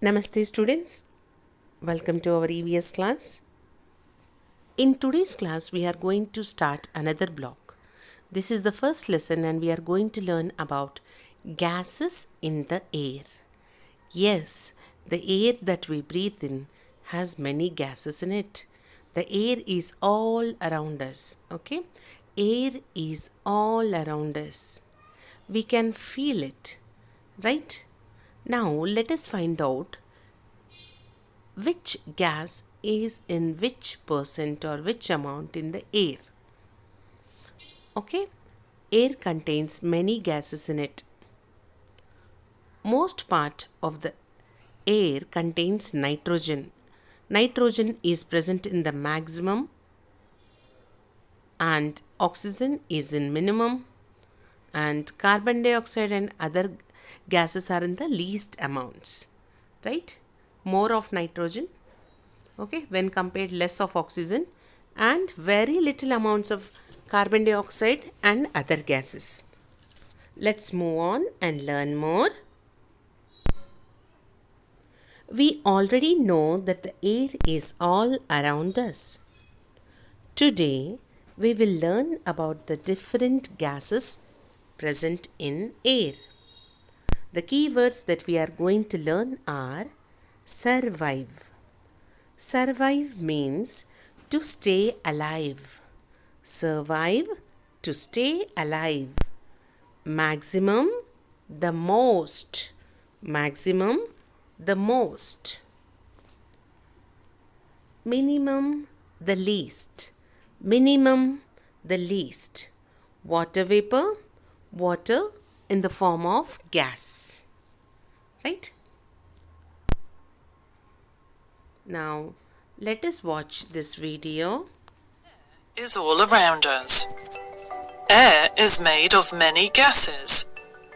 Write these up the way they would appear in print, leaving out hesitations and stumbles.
Namaste students, welcome to our EVS class. In today's class we are going to start another block. This is the first lesson and we are going to learn about gases in the air. Yes, the air that we breathe in has many gases in it. The air is all around us, okay? Air is all around us. We can feel it, right? Now let us find out which gas is in which percent or which amount in the air. Okay, air contains many gases in it. Most part of the air contains nitrogen. Nitrogen is present in the maximum and oxygen is in minimum, and carbon dioxide and other gases are in the least amounts, right? More of nitrogen, okay, when compared less of oxygen, and very little amounts of carbon dioxide and other gases. Let's move on and learn more. We already know that the air is all around us. Today we will learn about the different gases present in air. The key words that we are going to learn are survive. Survive means to stay alive. Survive, to stay alive. Maximum, the most. Maximum, the most. Minimum, the least. Minimum, the least. Water vapor, water in the form of gas. Right? Now, let us watch this video. Is all around us. Air is made of many gases.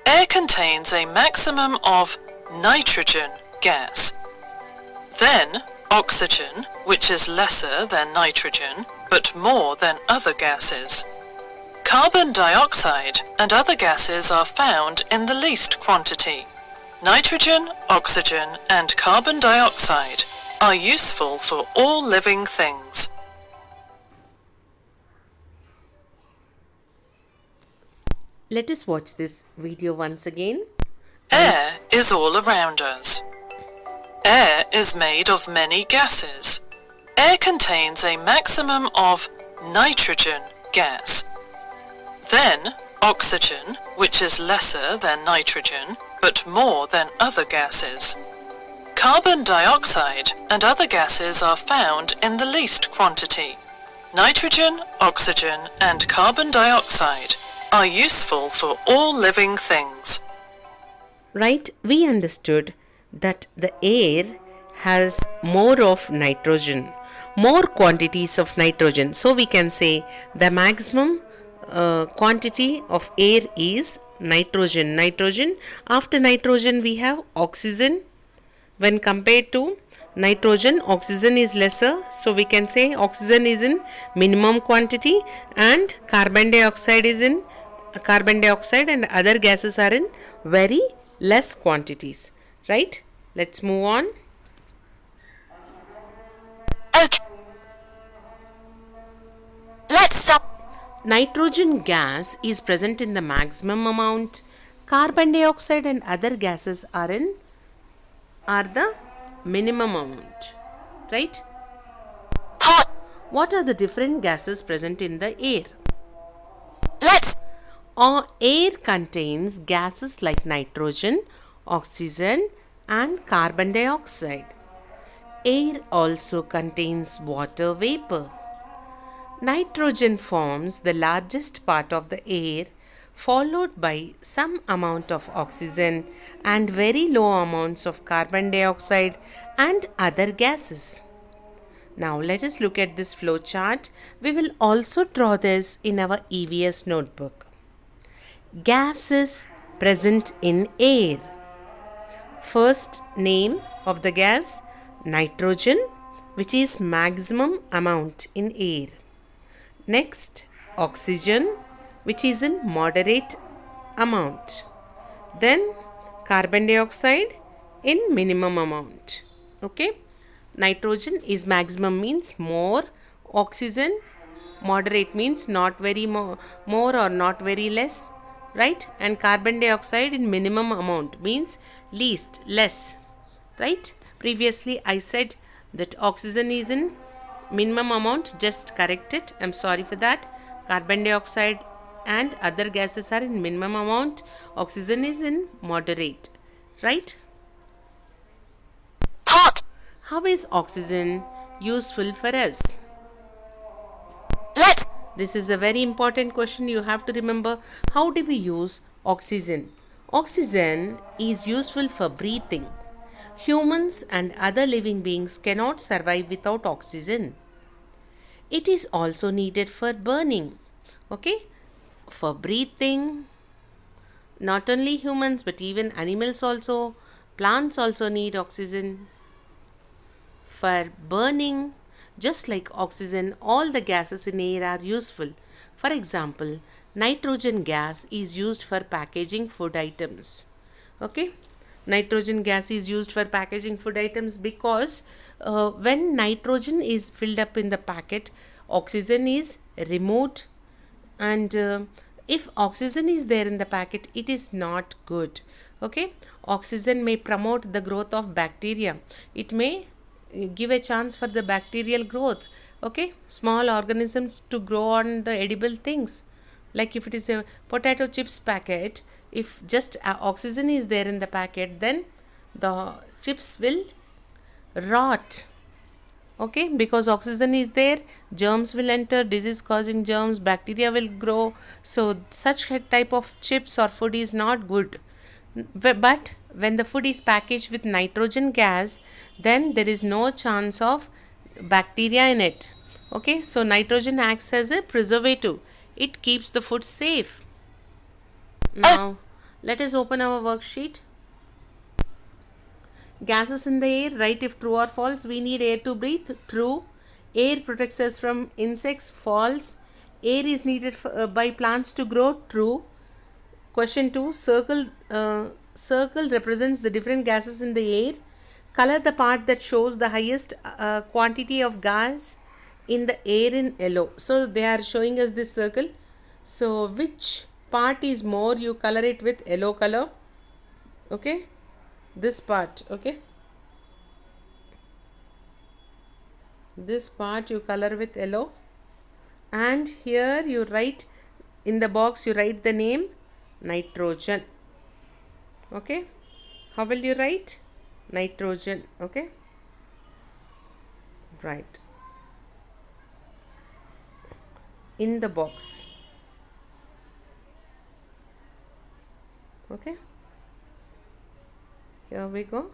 Air contains a maximum of nitrogen gas. Then oxygen, which is lesser than nitrogen, but more than other gases. Carbon dioxide and other gases are found in the least quantity. Nitrogen, oxygen, and carbon dioxide are useful for all living things. Let us watch this video once again. Air is all around us. Air is made of many gases. Air contains a maximum of nitrogen gas. Then oxygen, which is lesser than nitrogen, but more than other gases. Carbon dioxide and other gases are found in the least quantity. Nitrogen, oxygen, and carbon dioxide are useful for all living things. Right, we understood that the air has more of nitrogen, more quantities of nitrogen. So we can say the maximum quantity of air is nitrogen. Nitrogen. After nitrogen we have oxygen. When compared to nitrogen, oxygen is lesser, so we can say oxygen is in minimum quantity, and carbon dioxide and other gases are in very less quantities, right? Let's move on. Okay. Let's stop. Nitrogen gas is present in the maximum amount. Carbon dioxide and other gases are the minimum amount, right? Hot. What are the different gases present in the air? Let's. Air contains gases like nitrogen, oxygen, and carbon dioxide. Air also contains water vapor. Nitrogen forms the largest part of the air, followed by some amount of oxygen and very low amounts of carbon dioxide and other gases. Now let us look at this flow chart. We will also draw this in our EVS notebook. Gases present in air. First name of the gas, nitrogen, which is maximum amount in air. Next, oxygen, which is in moderate amount. Then carbon dioxide in minimum amount. Okay, nitrogen is maximum means more, oxygen moderate means not very more or not very less, right? And carbon dioxide in minimum amount means least, less, right? Previously I said that oxygen is in minimum amount, just correct it, I'm sorry for that. Carbon dioxide and other gases are in minimum amount, oxygen is in moderate, right? Part. How is oxygen useful for us? Let's. This is a very important question. You have to remember, how do we use oxygen? Oxygen is useful for breathing. Humans and other living beings cannot survive without oxygen. It is also needed for burning. Okay? For breathing, not only humans but even animals also, plants also need oxygen. For burning, just like oxygen, all the gases in air are useful. For example, nitrogen gas is used for packaging food items. Okay? Nitrogen gas is used for packaging food items because when nitrogen is filled up in the packet, oxygen is removed, and if oxygen is there in the packet, it is not good. Okay, oxygen may promote the growth of bacteria, it may give a chance for the bacterial growth. Okay, small organisms to grow on the edible things, like if it is a potato chips packet, if just oxygen is there in the packet, then the chips will rot. Okay, because oxygen is there, germs will enter, disease causing germs, bacteria will grow, so such type of chips or food is not good. But when the food is packaged with nitrogen gas, then there is no chance of bacteria in it. Okay, so nitrogen acts as a preservative, it keeps the food safe. Now let us open our worksheet. Gases in the air, write if true or false. We need air to breathe, true. Air protects us from insects, false. Air is needed by plants to grow, true. Question 2, circle represents the different gases in the air. Color the part that shows the highest quantity of gas in the air in yellow. So they are showing us this circle. So which part is more, you color it with yellow color. Okay, this part. Okay, this part you color with yellow, and here you write in the box, you write the name nitrogen. Okay, how will you write? Nitrogen. Okay, right in the box. Okay, here we go,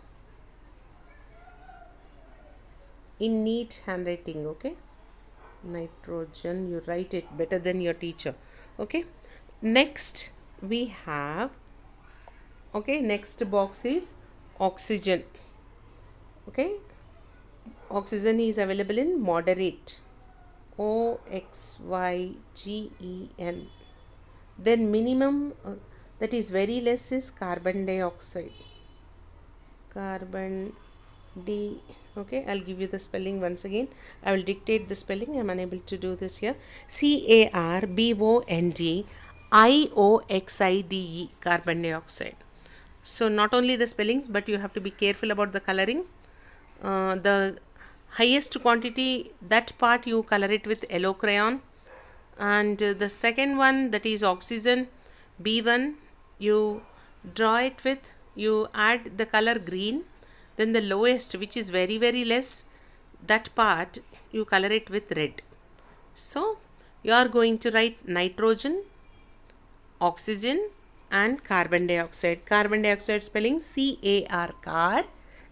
in neat handwriting. Okay, nitrogen, you write it better than your teacher. Okay, next we have, okay, next box is oxygen. Okay, oxygen is available in moderate, oxygen. Then minimum, that is very less, is carbon dioxide, carbon D. Okay, I'll give you the spelling once again. I will dictate the spelling, I'm unable to do this here. CarbonDioxide, carbon dioxide. So not only the spellings, but you have to be careful about the coloring. The highest quantity, that part you color it with yellow crayon, and the second one, that is oxygen, B1, you draw it with, you add the color green. Then the lowest, which is very very less, that part you color it with red. So you are going to write nitrogen, oxygen and carbon dioxide. Carbon dioxide spelling CAR,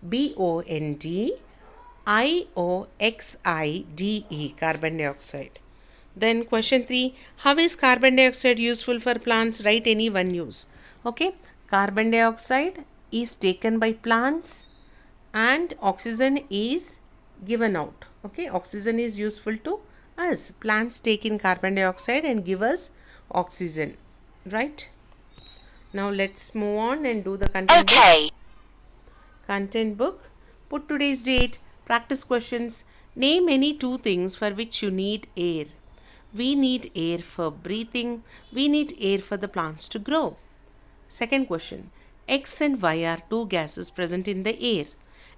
BONDIOXIDE, carbon dioxide. Then question 3, how is carbon dioxide useful for plants? Write any one use. Okay, carbon dioxide is taken by plants and oxygen is given out. Okay, oxygen is useful to us. Plants take in carbon dioxide and give us oxygen, right? Now let's move on and do the content. Okay. Content book. Put today's date. Practice questions. Name any two things for which you need air. We need air for breathing. We need air for the plants to grow. Second question. X and Y are two gases present in the air.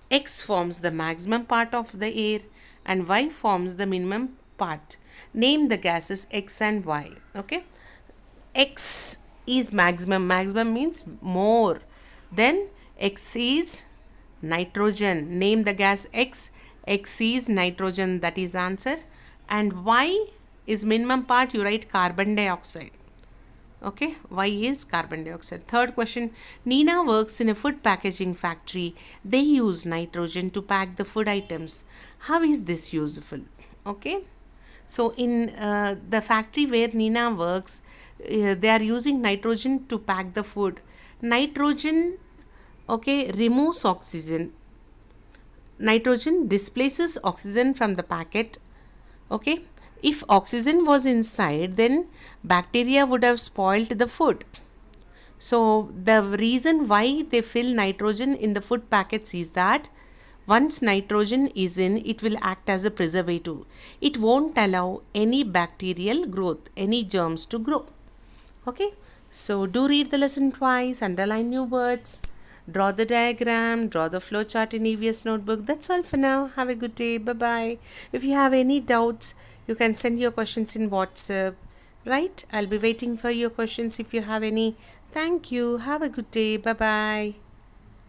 X forms the maximum part of the air and Y forms the minimum part. Name the gases X and Y. Okay. X is maximum. Maximum means more. Then X is nitrogen. Name the gas X. X is nitrogen. That is the answer. And Y is minimum part. You write carbon dioxide. Okay, Y is carbon dioxide. Third question. Nina works in a food packaging factory. They use nitrogen to pack the food items. How is this useful? Okay, so in the factory where Nina works, they are using nitrogen to pack the food. Nitrogen, okay, removes oxygen. Nitrogen displaces oxygen from the packet. Okay, if oxygen was inside, then bacteria would have spoiled the food. So the reason why they fill nitrogen in the food packets is that once nitrogen is in, it will act as a preservative. It won't allow any bacterial growth, any germs to grow. Okay, so do read the lesson twice, underline new words, draw the diagram, draw the flow chart in EVS notebook. That's all for now. Have a good day. Bye-bye. If you have any doubts, you can send your questions in WhatsApp. Right? I'll be waiting for your questions if you have any. Thank you. Have a good day. Bye-bye.